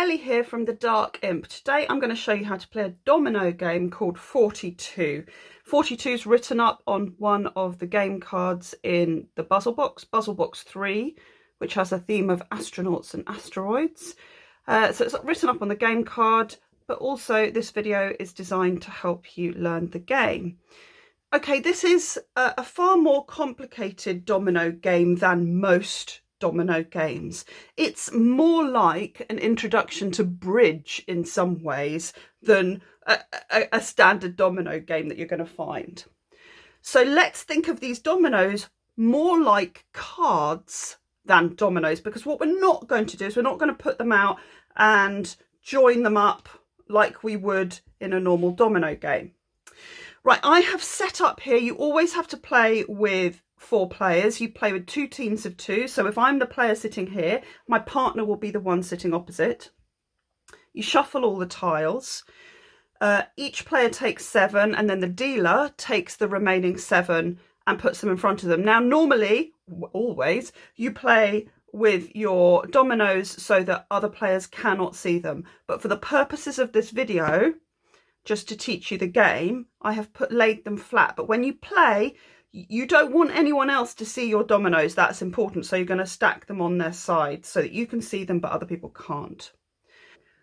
Ellie here from the Dark Imp. Today I'm going to show you how to play a domino game called 42. 42 is written up on one of the game cards in the Puzzle Box 3, which has a theme of astronauts and asteroids. So it's written up on the game card, but also this video is designed to help you learn the game. Okay, this is a far more complicated domino game than most domino games. It's more like an introduction to bridge in some ways than a standard domino game that you're going to find. So let's think of these dominoes more like cards than dominoes, because what we're not going to do is we're not going to put them out and join them up like we would in a normal domino game. Right, I have set up here, you always have to play with 4 players. You play with 2 teams of 2. So if I'm the player sitting here, my partner will be the one sitting opposite. You shuffle all the tiles. Each player takes 7, and then the dealer takes the remaining 7 and puts them in front of them. Now, normally, always, you play with your dominoes so that other players cannot see them. But for the purposes of this video, just to teach you the game, I have laid them flat. But when you play, you don't want anyone else to see your dominoes. That's important. So you're going to stack them on their side so that you can see them, but other people can't.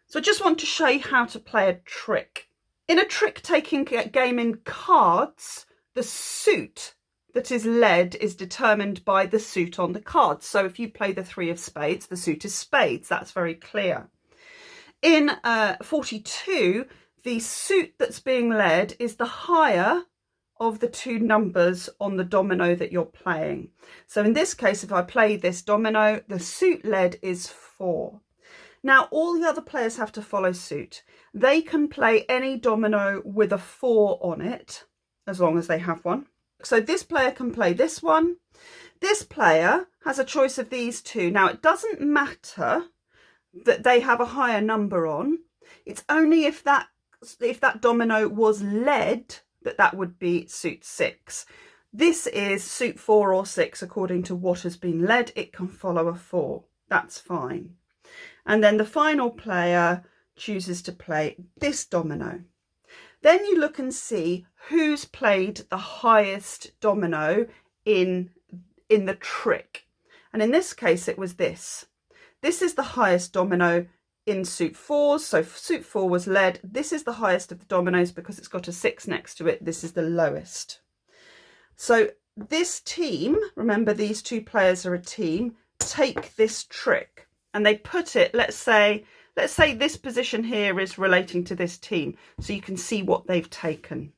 So I just want to show you how to play a trick. In a trick-taking game in cards, the suit that is led is determined by the suit on the card. So if you play the 3 of spades, the suit is spades. That's very clear. In 42, the suit that's being led is the higher of the 2 numbers on the domino that you're playing. So in this case, if I play this domino, the suit led is 4. Now all the other players have to follow suit. They can play any domino with a 4 on it, as long as they have one. So this player can play this one. This player has a choice of these 2. Now it doesn't matter that they have a higher number on. It's only if that domino was led that would be suit 6. This is suit 4 or 6 according to what has been led. It can follow a 4. That's fine. And then the final player chooses to play this domino. Then you look and see who's played the highest domino in the trick. And in this case, it was this. This is the highest domino in suit 4, so suit 4 was led. This is the highest of the dominoes because it's got a 6 next to it. This is the lowest. So this team, remember these 2 players are a team, take this trick and they put it, let's say this position here is relating to this team, so you can see what they've taken.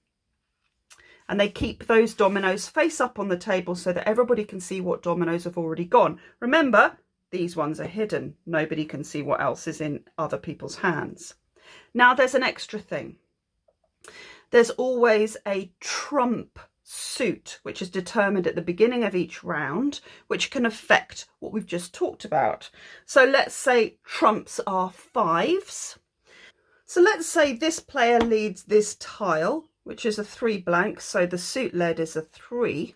And they keep those dominoes face up on the table so that everybody can see what dominoes have already gone. Remember, these ones are hidden. Nobody can see what else is in other people's hands. Now there's an extra thing. There's always a trump suit, which is determined at the beginning of each round, which can affect what we've just talked about. So let's say trumps are 5s. So let's say this player leads this tile, which is a 3 blank, so the suit led is a 3.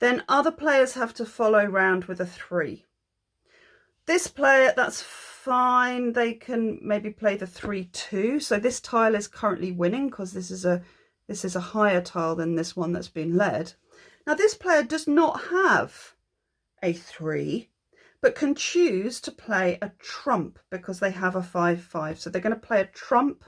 Then other players have to follow round with a 3. This player, that's fine. They can maybe play the 3-2. So this tile is currently winning because this is a higher tile than this one that's been led. Now this player does not have a 3, but can choose to play a trump because they have a 5-5. So they're going to play a trump.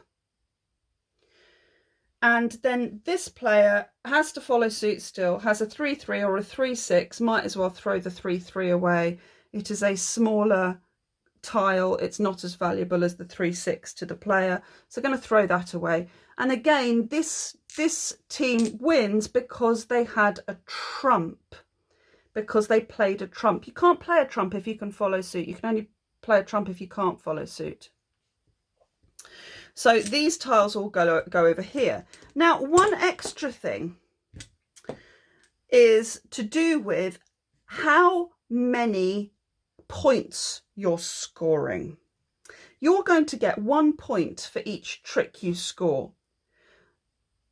And then this player has to follow suit still, has a 3-3 or a 3-6, might as well throw the 3-3 away. It is a smaller tile. It's not as valuable as the 3-6 to the player. So going to throw that away. And again, this team wins because they had a trump, because they played a trump. You can't play a trump if you can follow suit. You can only play a trump if you can't follow suit. So these tiles all go over here. Now, one extra thing is to do with how many points you're scoring. You're going to get 1 point for each trick you score.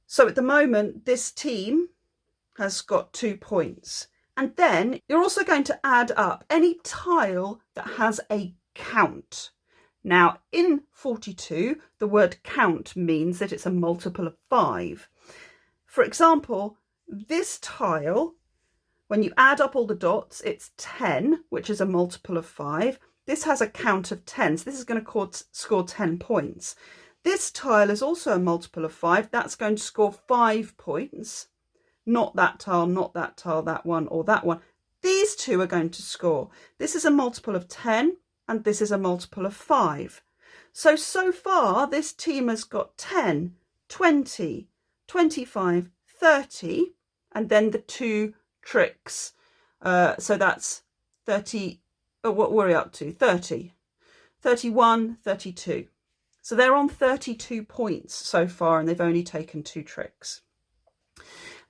So at the moment, this team has got 2 points. And then you're also going to add up any tile that has a count. Now, in 42, the word count means that it's a multiple of 5. For example, this tile, when you add up all the dots, it's 10, which is a multiple of 5. This has a count of 10, so this is going to score 10 points. This tile is also a multiple of 5. That's going to score 5 points. Not that tile, not that tile, that one or that one. These two are going to score. This is a multiple of 10 and this is a multiple of 5. So far, this team has got 10, 20, 25, 30, and then the 2 tricks. So that's 30, what were we up to? 30, 31, 32. So they're on 32 points so far, and they've only taken 2 tricks.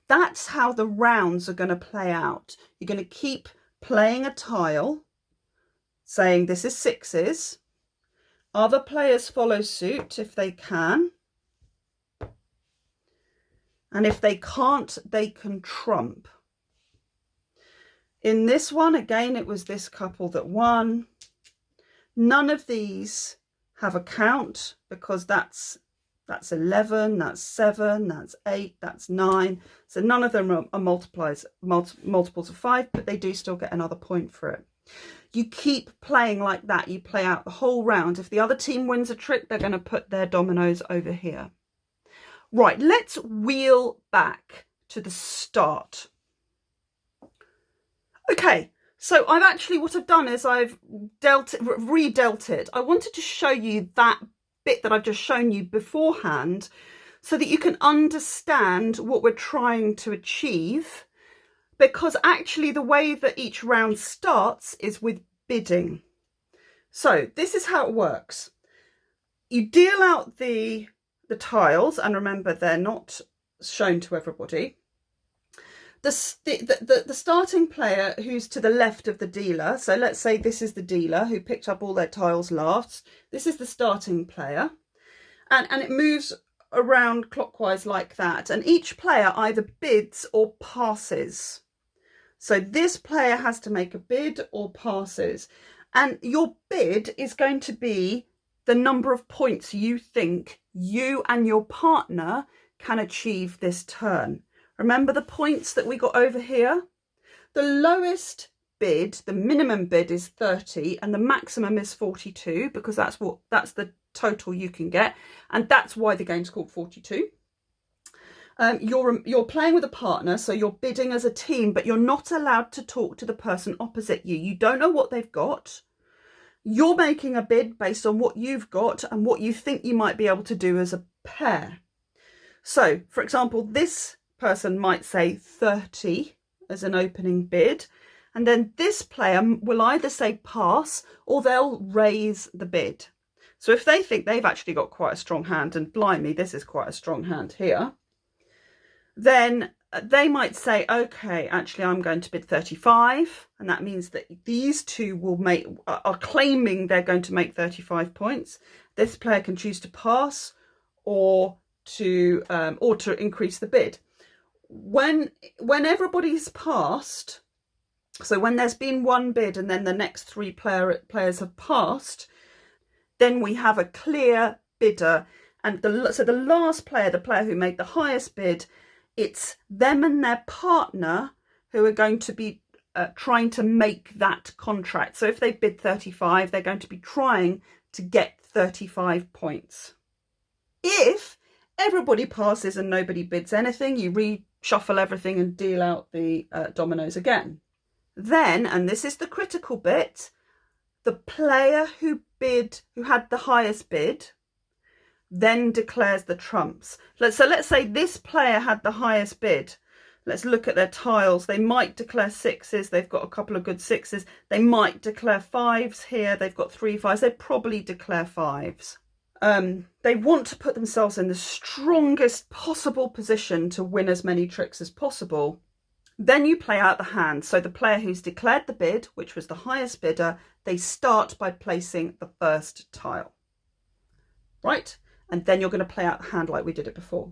That's how the rounds are going to play out. You're going to keep playing a tile, saying this is 6s. Other players follow suit if they can. And if they can't, they can trump. In this one, again, it was this couple that won. None of these have a count because that's 11, that's 7, that's 8, that's 9. So none of them are multiples of 5, but they do still get another point for it. You keep playing like that. You play out the whole round. If the other team wins a trick, they're going to put their dominoes over here. Right, let's wheel back to the start. Okay, so what I've done is I've redealt it. I wanted to show you that bit that I've just shown you beforehand so that you can understand what we're trying to achieve, because actually the way that each round starts is with bidding. So this is how it works. You deal out the tiles, and remember they're not shown to everybody. The starting player who's to the left of the dealer, so let's say this is the dealer who picked up all their tiles last. This is the starting player, and it moves around clockwise like that, and each player either bids or passes. So this player has to make a bid or passes, and your bid is going to be the number of points you think you and your partner can achieve this turn. Remember the points that we got over here? The lowest bid, the minimum bid, is 30 and the maximum is 42, because that's the total you can get, and that's why the game's called 42. You're playing with a partner, so you're bidding as a team, but you're not allowed to talk to the person opposite you. You don't know what they've got. You're making a bid based on what you've got and what you think you might be able to do as a pair. So, for example, this person might say 30 as an opening bid, and then this player will either say pass or they'll raise the bid. So if they think they've actually got quite a strong hand, and blimey, this is quite a strong hand here, then they might say, okay, actually I'm going to bid 35, and that means that these two are claiming they're going to make 35 points. This player can choose to pass or to increase the bid. When everybody's passed, so when there's been one bid and then the next 3 players have passed, then we have a clear bidder, and so the last player, the player who made the highest bid, it's them and their partner who are going to be trying to make that contract. So if they bid 35, they're going to be trying to get 35 points. If everybody passes and nobody bids anything, you reshuffle everything and deal out the dominoes again. Then, and this is the critical bit, the player who had the highest bid then declares the trumps. So let's say this player had the highest bid. Let's look at their tiles. They might declare 6s. They've got a couple of good 6s. They might declare 5s here. They've got 3 5s. They'd probably declare 5s. They want to put themselves in the strongest possible position to win as many tricks as possible. Then you play out the hand. So the player who's declared the bid, which was the highest bidder, they start by placing the first tile. Right? And then you're going to play out the hand like we did it before.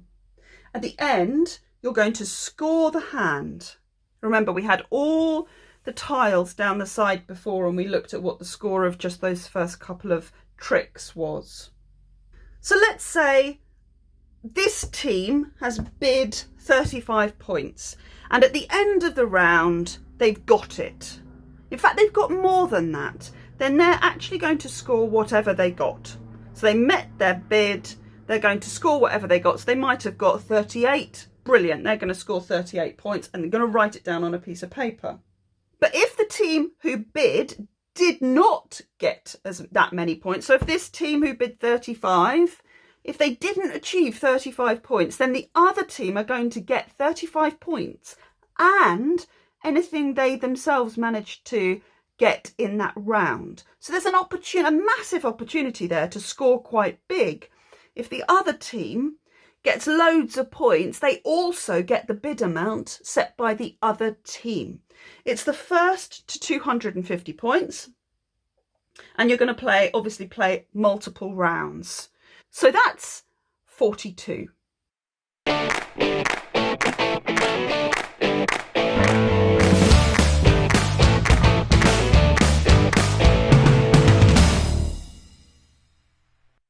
At the end, you're going to score the hand. Remember, we had all the tiles down the side before, and we looked at what the score of just those first couple of tricks was. So let's say this team has bid 35 points and at the end of the round they've got it. In fact, they've got more than that. Then they're actually going to score whatever they got. So they met their bid, they're going to score whatever they got. So they might have got 38. Brilliant, they're going to score 38 points and they're going to write it down on a piece of paper. But if the team who bid did not get that many points, so if this team who bid 35, if they didn't achieve 35 points, then the other team are going to get 35 points and anything they themselves managed to get in that round. So there's a massive opportunity there to score quite big. If the other team gets loads of points, they also get the bid amount set by the other team. It's the first to 250 points, and you're going to obviously play multiple rounds. So that's 42.